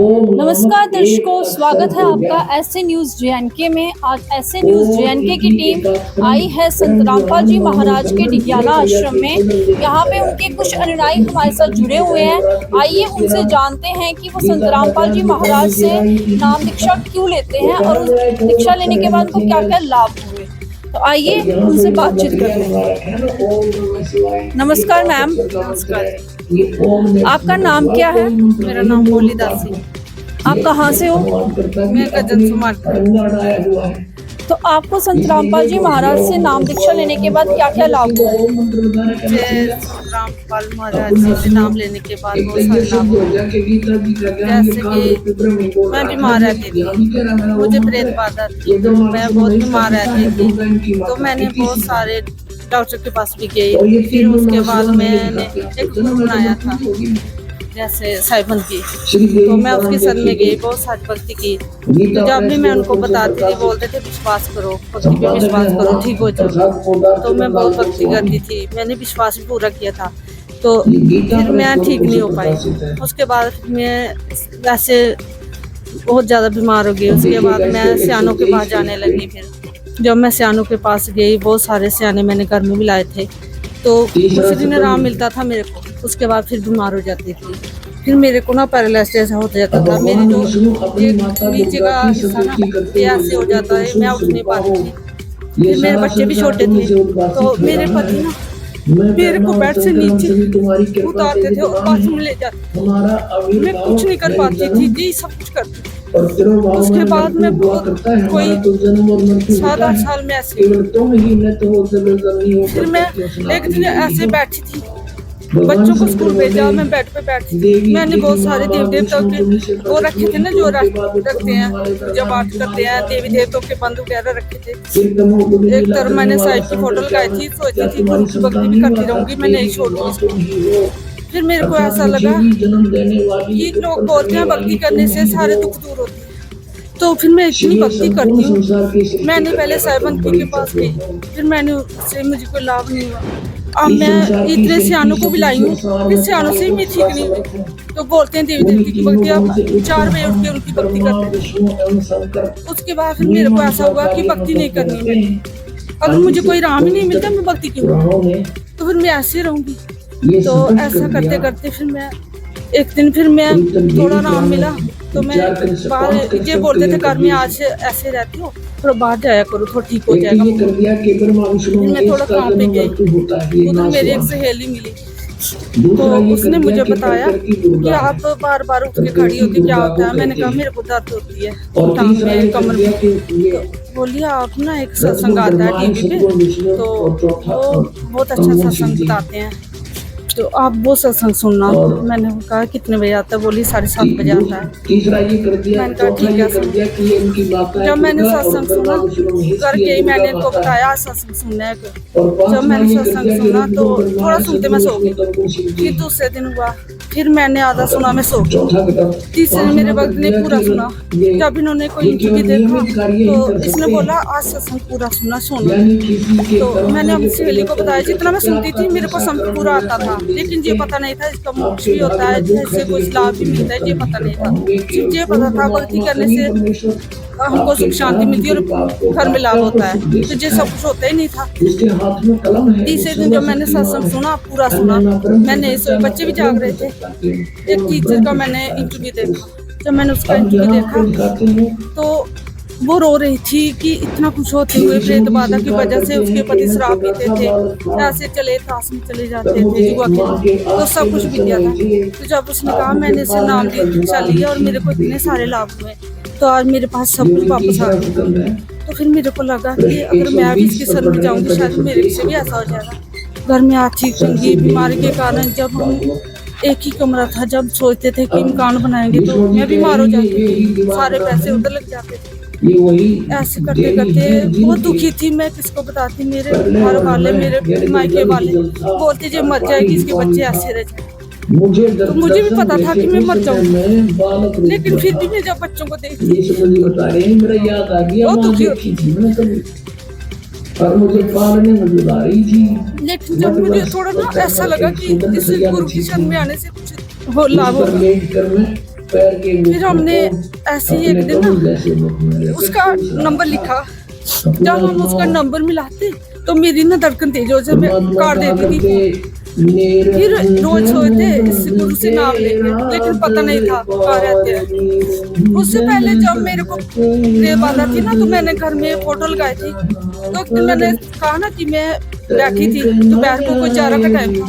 नमस्कार दर्शकों, स्वागत है आपका एसए न्यूज़ जेएनके में। आज एसए न्यूज़ जेएनके की टीम आई है संत रामपाल जी महाराज के डिग्याना आश्रम में। यहाँ पे उनके कुछ अनुयायी हमारे साथ जुड़े हुए हैं। आइए उनसे जानते हैं कि वो संत रामपाल जी महाराज से नाम दीक्षा क्यों लेते हैं और उस दीक्षा लेने के बाद उनको क्या क्या लाभ हुए। तो आइए उनसे बातचीत करते हैं। नमस्कार मैम। नमस्कार। आपका नाम क्या है? मेरा नाम भोली दासी। आप कहाँ से हो? मैं गजन सुमार। तो आपको संत रामपाल जी महाराज से नाम दीक्षा लेने के बाद क्या क्या लाभ हुए? मुझे रामपाल महाराज जी से नाम लेने के बाद बहुत सारे लाभ हुए। जैसे कि मैं बीमार रहती थी, मुझे प्रेत बाधा थी, तो मैं बहुत बीमार रहती थी। तो मैंने बहुत सारे डॉक्टर के पास भी गई। फिर उसके बाद मैंने एक ग्रुप बनाया था जैसे साइबन की, तो मैं उसके सर में गई, बहुत सारी भक्ति की। तो जब भी मैं उनको बताती थी, बोलते थे विश्वास करो, भक्ति पे विश्वास करो, ठीक हो जाओ। तो मैं बहुत भक्ति करती थी, मैंने विश्वास भी पूरा किया था। तो फिर मैं ठीक नहीं हो पाई। उसके बाद मैं वैसे बहुत ज़्यादा बीमार हो गई। उसके बाद मैं सियानों के पास जाने लगी। फिर जब मैं सियानों के पास गई, बहुत सारे सियाने मैंने घर में भी लाए थे, तो उसी दिन आराम मिलता था मेरे को। उसके बाद फिर बीमार हो जाती थी। फिर मेरे को ना पैरालिसिस ऐसा हो जाता था। मेरी जो नीचे का हिस्सा ना ये ऐसे हो जाता है, मैं उठ नहीं पाती थी। फिर मेरे बच्चे भी छोटे थे, तो मेरे पति ना मेरे को बेड से नीचे उतारते थे और बाथरूम ले जाते थे। मैं कुछ नहीं कर पाती थी, यही सब कुछ करती थी। उसके बाद मैं कोई 7-8 साल में ऐसे, फिर मैं एक दिन ऐसे बैठी थी, बच्चों को स्कूल भेजा, मैं बेड पे बैठी थी। मैंने बहुत सारे देवी देवताओं के वो रखे थे ना, जो रखते हैं, पूजा पाठ करते हैं, देवी देवताओं के बंद वगैरह रखे थे। एक तरफ मैंने साइड की फोटो लगाई थी, सोची थी गुरु की भक्ति भी करती रहूंगी, मैं नहीं छोड़ूंगी। फिर मेरे को ऐसा लगा कि लोग बोलते हैं भक्ति करने से सारे दुख दूर होते हैं, तो फिर मैं इतनी भक्ति करती हूँ। मैंने पहले साइबन के पास गई, फिर मैंने उससे मुझे कोई लाभ नहीं हुआ। अब मैं इतने सियानों को भी लाई हूँ, फिर सियानों से ही मैं ठीक नहीं हुई। तो बोलते हैं देवी देवती की भक्ति, आप 4 बजे उठ के उनकी भक्ति करते हैं। उसके बाद फिर मेरे को ऐसा हुआ कि भक्ति नहीं करनी है। अगर मुझे कोई राम ही नहीं मिलता, मैं भक्ति क्यों करूँ? तो फिर मैं ऐसे रहूंगी। तो ऐसा करते करते फिर मैं एक दिन फिर मैं थोड़ा आराम मिला, तो मैं बाहर ये बोलते थे घर में आज ऐसे रहती हो, थोड़ा बाहर जाया करो, थोड़ा ठीक हो जाएगा। मैं थोड़ा काम पे गई, उधर मेरी एक सहेली मिली, तो उसने मुझे बताया कि आप बार बार उठ के खड़ी होती, क्या होता है? मैंने कहा मेरे को दर्द होती है टांग में, कमर में। तो बोली आप ना एक सत्संग आता है टीवी पे, तो वो बहुत अच्छा सत्संग बताते हैं, तो आप वो सत्संग सुनना। मैंने कहा कितने बजे आता है? बोली 7:30 बजे आता है। मैंने कहा ठीक है। जब मैंने सत्संग सुना, घर गई, मैंने इनको बताया सत्संग सुनने को। जब मैंने सत्संग सुना तो थोड़ा सुनते मैं सो गई। फिर दूसरे दिन हुआ, फिर मैंने आधा सुना, मैं सो गई। तीसरे दिन मेरे वक्त ने पूरा सुना। जब इन्होंने कोई इंटरव्यू देखा तो इसने बोला आज सत्संग पूरा सुनना, सुनो। तो मैंने अपनी सहेली को बताया, जितना मैं सुनती थी मेरे को समझ पूरा आता था, लेकिन ये पता नहीं था इसका मोक्ष भी होता है, इससे कुछ लाभ भी मिलता है, ये पता नहीं था। ये पता था भक्ति करने से हमको सुख शांति मिलती है और घर में लाभ होता है, तो ये सब कुछ होता ही नहीं था। तीसरे दिन जब मैंने सत्संग सुना, पूरा सुना, मैंने बच्चे भी जाग रहे थे। एक टीचर का मैंने इंटरव्यू देखा। जब मैंने उसका इंटरव्यू देखा तो वो रो रही थी कि इतना कुछ होते हुए प्रेत बाधा की वजह से उसके पति शराब पीते थे, ऐसे चले ताश में चले जाते थे, जुआ खेलते, तो सब कुछ बीत गया था। तो जब उसने कहा मैंने इसे नाम दीक्षा लिया और मेरे को इतने सारे लाभ हुए, तो आज मेरे पास सब कुछ वापस आ गया। तो फिर मेरे को लगा कि अगर मैं भी इसके सर में जाऊँगी, शायद मेरे से भी ऐसा हो जाएगा। घर में आर्थिक तंगी, बीमारी के कारण जब हम एक ही कमरा था, जब सोचते थे कि मकान बनाएंगे तो मैं बीमार हो जाती थी, सारे पैसे उधर लग जाते थे। ऐसे करते करते बहुत दुखी थी। मैं किसको बताती, मेरे घर वाले, मेरे मायके वाले बोलते जो मर जाएगी, इसके बच्चे ऐसे रह जाए। तो मुझे भी पता था कि मैं मर जाऊंगी, लेकिन फिर भी मैं जब बच्चों को देखती बहुत दुखी होती थी। लेकिन जब मुझे थोड़ा ना ऐसा लगा कि इस गुरु की शरण में आने से कुछ लाभ होगा, फिर हमने ऐसे ही एक दिन ना उसका नंबर लिखा। जब हम उसका नंबर मिलाते तो मेरी ना धड़कन तेज हो जाए, मैं काट देती थी। फिर रोज सोते इस गुरु से नाम लेके, लेकिन पता नहीं था कहाँ रहते हैं। उससे पहले जब मेरे को प्रेत बाधा थी ना, तो मैंने घर में फोटो लगाई थी। तो एक दिन मैंने कहा ना कि मैं बैठी थी, दोपहर को कोई 11 का टाइम था,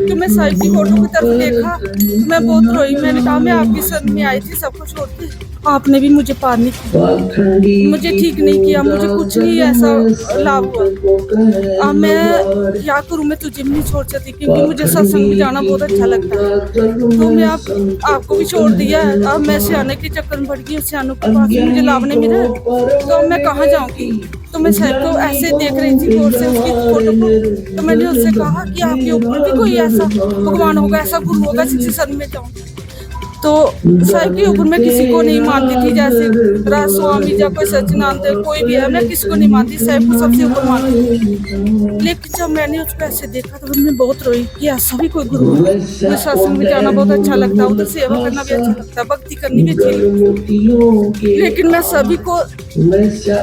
तो मैं साहिब की फोटो की तरफ देखा, तो मैं बहुत रोई। मैंने कहा मैं आपकी शरण में आई थी सब कुछ छोड़ के, आपने भी मुझे पार नहीं किया, मुझे ठीक नहीं किया, मुझे कुछ नहीं ऐसा लाभ हुआ। अब मैं क्या करूँ, मैं तुझे भी नहीं छोड़ सकती क्योंकि मुझे सत्संग में जाना बहुत अच्छा लगता है। तो मैं आपको भी छोड़ दिया है। अब मैं सियाने के चक्कर में पड़ गई, सियानों के पास मुझे लाभ नहीं मिला, तो मैं कहाँ जाऊँगी। तो मैं साहिब को ऐसे देख रही थी गौर से उसकी फोटो को, तो मैंने उससे कहा कि आपके ऊपर भी कोई ऐसा भगवान होगा, ऐसा गुरु होगा जिसके शरण में जाऊँ। तो साहिब के ऊपर मैं किसी को नहीं मानती थी, जैसे राज स्वामी या कोई सच्चिदानंद कोई भी है, मैं किसी को नहीं मानती, साहिब को सबसे ऊपर मानती थी। लेकिन जब मैंने उसको ऐसे देखा तो मैं बहुत रोई कि ऐसा भी कोई गुरु है। मुझे सत्संग में जाना बहुत अच्छा लगता है, उधर सेवा करना भी अच्छा लगता है, भक्ति करनी भी अच्छी लगती है। लेकिन मैं सभी को ऐसा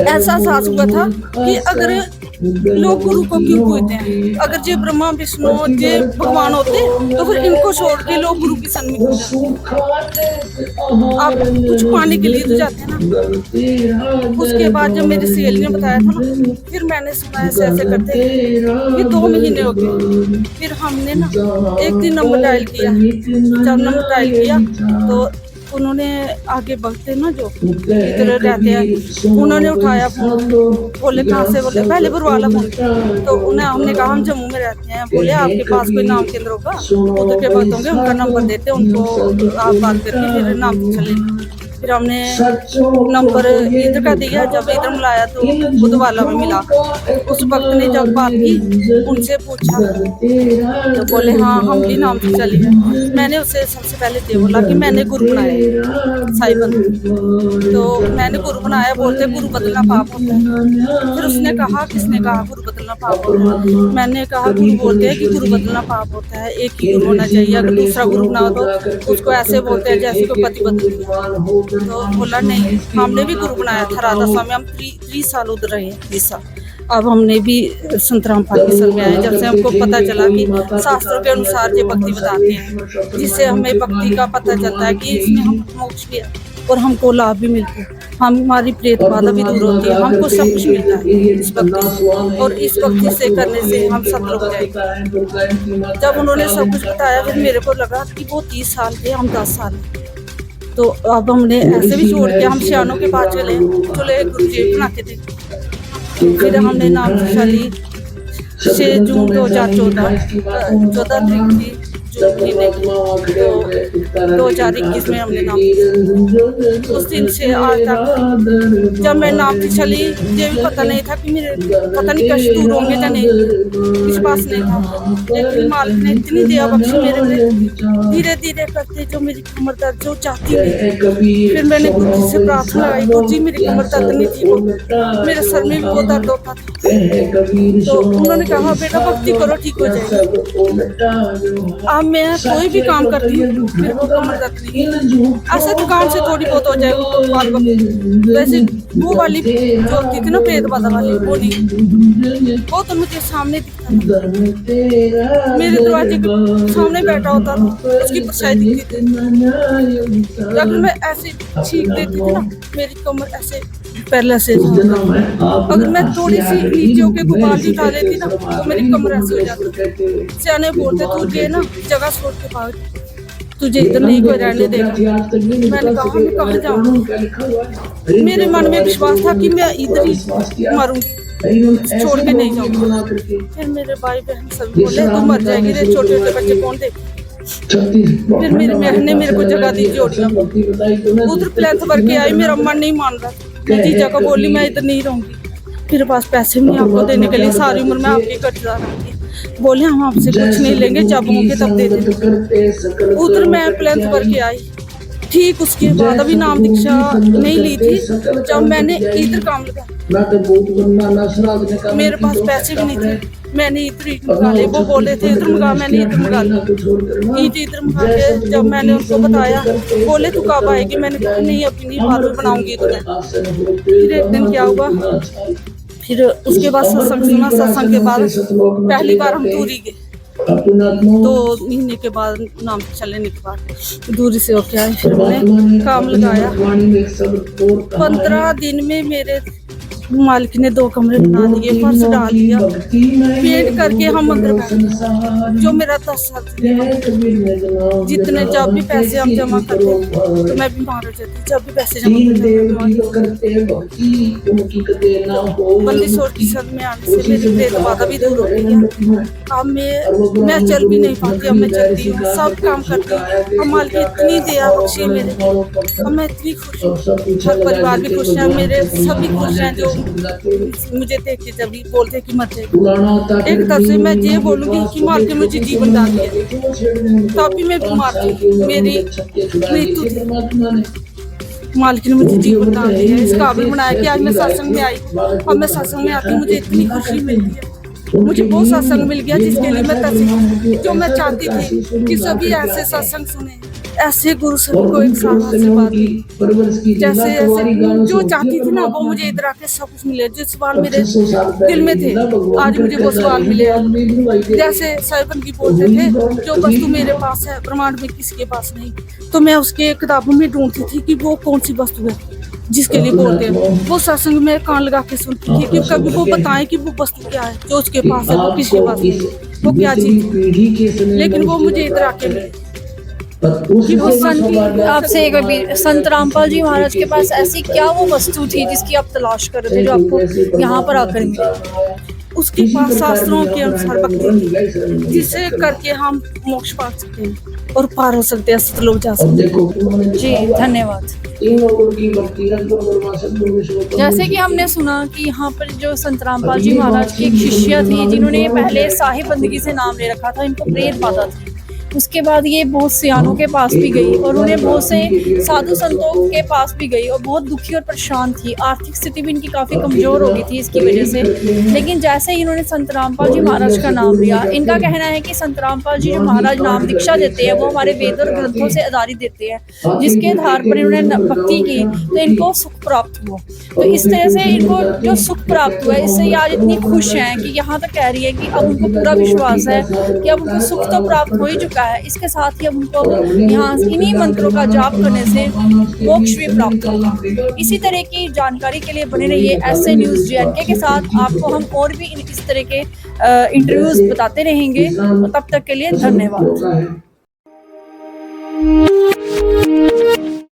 एहसास हुआ था कि अगर लोग गुरु को क्यों पूजते हैं, अगर जे ब्रह्मा विष्णु जे भगवान होते तो फिर इनको छोड़ के लोग गुरु की शरण में क्यों जाते? आप कुछ पाने के लिए तो जाते हैं ना। उसके बाद जब मेरी सहेली ने बताया था ना, फिर मैंने सुना ऐसे ऐसे करते ये 2 महीने हो गए। फिर हमने ना एक दिन नंबर डायल किया, जब नंबर डायल किया तो उन्होंने आगे बढ़ते ना जो इधर रहते हैं, उन्होंने उठाया फोन, बोले कहाँ से, बोले पहले वाला फोन। तो उन्हें हमने कहा हम जम्मू में रहते हैं, बोले आपके पास कोई नाम केंद्र होगा, उधर के भक्त होंगे, उनका नंबर देते उनको, आप बात करके फिर नाम चले। फिर हमने नंबर इधर का दिया, जब इधर मिलाया तो बुधवाला में मिला। उस वक्त ने जब बात की, उनसे पूछा तो बोले हाँ हम भी नाम से चले हैं। मैंने उससे सबसे पहले ये बोला कि मैंने गुरु बनाया साहिबन, तो मैंने गुरु बनाया, बोलते गुरु बदलना पाप होता है। फिर उसने कहा किसने कहा गुरु बदलना पाप होता है? मैंने कहा गुरु बोलते हैं कि गुरु बदलना पाप होता है, एक ही गुरु होना चाहिए, अगर दूसरा गुरु बनाओ तो उसको ऐसे बोलते हैं जैसे कोई पति बदल गया। तो बोला नहीं, हमने भी गुरु बनाया था राधा स्वामी, हम 30 साल उधर रहे हैं, 30 साल। अब हमने भी संत रामपाल के शरण में आए, जब से हमको पता चला कि शास्त्रों के अनुसार ये भक्ति बताते हैं, जिससे हमें भक्ति का पता चलता है कि इसमें हम मोक्ष भी है और हमको लाभ भी मिलते हैं, हमारी प्रेत बाधा भी दूर होती है, हमको सब कुछ मिलता है इस भक्ति से, और इस भक्ति से करने से हम सब लोग जाएंगे। जब उन्होंने सब कुछ बताया फिर मेरे को लगा कि वो 30 साल थे, हम 10 साल। तो अब हमने ऐसे भी छोड़ के हम सियानों के पास चले गुरु जी बना के थे। फिर हमने नाम ली 6 जून 2014 तारीख थी, जून महीने की, तो 2021 में हमने नाम लिया। उस दिन से आज तक जब मैं नाम की चली, ये भी पता नहीं था कि मेरे पता नहीं कष्ट दूर होंगे या नहीं, किसी पास नहीं था। लेकिन मालिक ने इतनी दया बख्शी मेरे में, धीरे धीरे करते जो मेरी कमर दर्द जो चाहती थी, फिर मैंने गुरु जी से प्रार्थना लगाई, गुरु जी मेरी कमर दर्द नहीं थी, मेरे सर में भी बहुत दर्द होता था। तो उन्होंने कहा बेटा भक्ति करो ठीक हो जाएगी। अब मैं कोई भी काम करती हूँ मेरे को कमर दर्द नहीं, ऐसा दुकान से थोड़ी बहुत हो जाएगी। वैसे वो वाली जो होती थी ना प्रेत बाधा वाली, वो नहीं, वो तो मुझे सामने दिखता था, मेरे दरवाजे के सामने बैठा होता था, उसकी परछाई दिखती थी। अगर मैं ऐसे छींक देती थी ना, मेरी कमर ऐसे पहले से अगर मैं थोड़ी सी नीचे होके गुबार उठा लेती ना, तो मेरी कमर ऐसे हो जाती। सियाने बोलते तुझे ना जगह छोड़ के भाग, तुझे इधर नहीं कोई रहने देगा। मैंने कहा मैं कहाँ जाऊँ, मेरे मन में विश्वास था कि मैं इधर ही मरूंगी, छोड़ के नहीं जाऊंगी। फिर मेरे भाई बहन सभी बोले तू मर जाएगी, रे छोटे छोटे बच्चे कौन देखे। फिर मेरी बहन ने मेरे को जगह दी जोड़ियाँ, उधर प्लेथ भर के आई, मेरा मन नहीं मान रहा। मैं जीजा को बोली मैं इधर नहीं रहूंगी, मेरे पास पैसे नहीं आपको देने के लिए, सारी उम्र में आपकी कर्जदार रहूंगी। बोले हम आपसे कुछ नहीं लेंगे, जब होंगे तब दे देंगे। उधर मैं प्लेथ भर के आई, ठीक उसके बाद अभी नाम दीक्षा नहीं ली थी, जब मैंने इधर काम लगा मेरे पास पैसे भी नहीं थे, मैंने इधर ईंट निकाले, वो बोले थे इधर मंगा, मैंने इधर मंगा ली ईंट, इधर मंगा के जब मैंने उनको बताया बोले तू कब आएगी, मैंने कहा नहीं अभी नहीं, बाद में बनाऊंगी तुम्हें। फिर एक दिन क्या हुआ, फिर उसके बाद सत्संग सुना, सत्संग के बाद पहली बार हम दूरी गए, 2 महीने के बाद नाम चलने के बाद दूरी से होके आए। फिर हमने काम लगाया, 15 दिन में मेरे मालिक ने 2 कमरे बना दिए, फर्श डाल दिया, पेंट करके हम अंदर बैठे। जो मेरा 10 साल जितने जब भी पैसे हम जमा करते तो मैं बीमार हो जाती, जब भी पैसे जमा करते बंदी सोच की सद में आने से मेरी पेट बाधा भी दूर हो गई है। अब मैं चल भी नहीं पाती, अब मैं चलती हूँ, सब काम करती हूँ। अब मालिक इतनी दया बख्शी मेरे, अब मैं इतनी खुश हूँ, हर परिवार भी खुश है, मेरे सभी खुश हैं जो मुझे देख के जब भी बोलते कि मत जाइए। एक तरफ से मैं ये बोलूँगी कि मालिक ने मुझे जीवन दान दिया, तब भी मैं बीमार थी, मेरी मृत्यु थी, मालिक ने मुझे जीवन दान दिया, इस काबिल बनाया कि आज मैं सत्संग में आई। अब मैं सत्संग में आती मुझे इतनी खुशी मिलती है, मुझे बहुत सत्संग मिल गया जिसके लिए मैं तरसी, जो मैं चाहती थी कि सभी ऐसे सत्संग सुने, ऐसे गुरु सभी को एक साथ से बात जैसे ऐसे जो चाहती थी ना वो मुझे इधर आके सब कुछ मिले। जो सवाल मेरे दिल में थे आज मुझे वो सवाल मिले। जैसे साहिबन की बोलते थे जो वस्तु मेरे पास है ब्रह्मांड में किसी के पास नहीं, तो मैं उसके किताबों में ढूंढती थी कि वो कौन सी वस्तु है जिसके लिए बोलते हैं। वो सत्संग में कान लगा के सुनती थी कि कभी वो बताएं कि वो वस्तु क्या है जो उसके पास है, वो किसके पास नहीं, वो क्या चीज, लेकिन वो मुझे इधर आके मिले। कि वो संत आपसे एक बार संत रामपाल जी महाराज के पास ऐसी क्या वो वस्तु थी जिसकी आप तलाश कर रहे थे जो आपको यहाँ पर आकर मिली? उसके पास शास्त्रों के अनुसार भक्ति थी जिसे करके हम मोक्ष पा सकते हैं और पार हो सकते हैं, सतलोक जा सकते हैं। जी धन्यवाद। जैसे कि हमने सुना कि यहाँ पर जो संत रामपाल जी महाराज की एक शिष्या थी जिन्होंने पहले साहिब बंदगी से नाम ले रखा था, इनको प्रेत बाधा थी। उसके बाद ये बहुत सियानों के पास भी गई और उन्हें बहुत से साधु संतों के पास भी गई और बहुत दुखी और परेशान थी। आर्थिक स्थिति भी इनकी काफ़ी कमज़ोर हो गई थी इसकी वजह से। लेकिन जैसे ही इन्होंने संत रामपाल जी महाराज का नाम लिया, इनका कहना है कि संत रामपाल जी जो महाराज नाम दीक्षा देते हैं वो हमारे वेद और ग्रंथों से आधारित देते हैं, जिसके आधार पर इन्होंने भक्ति की तो इनको सुख प्राप्त हुआ। तो इस तरह से इनको जो सुख प्राप्त हुआ इससे ये आज इतनी खुश हैं कि यहाँ तक कह रही है कि अब उनको पूरा विश्वास है कि अब उनको सुख तो प्राप्त हो ही चुका है। इसके साथ ही अब उनको यहाँ इन्हीं मंत्रों का जाप करने से मोक्ष भी प्राप्त होगा। इसी तरह की जानकारी के लिए बने रहिए ऐसे न्यूज़ JNK के साथ। आपको हम और भी इस तरह के इंटरव्यूज बताते रहेंगे। तब तक के लिए धन्यवाद।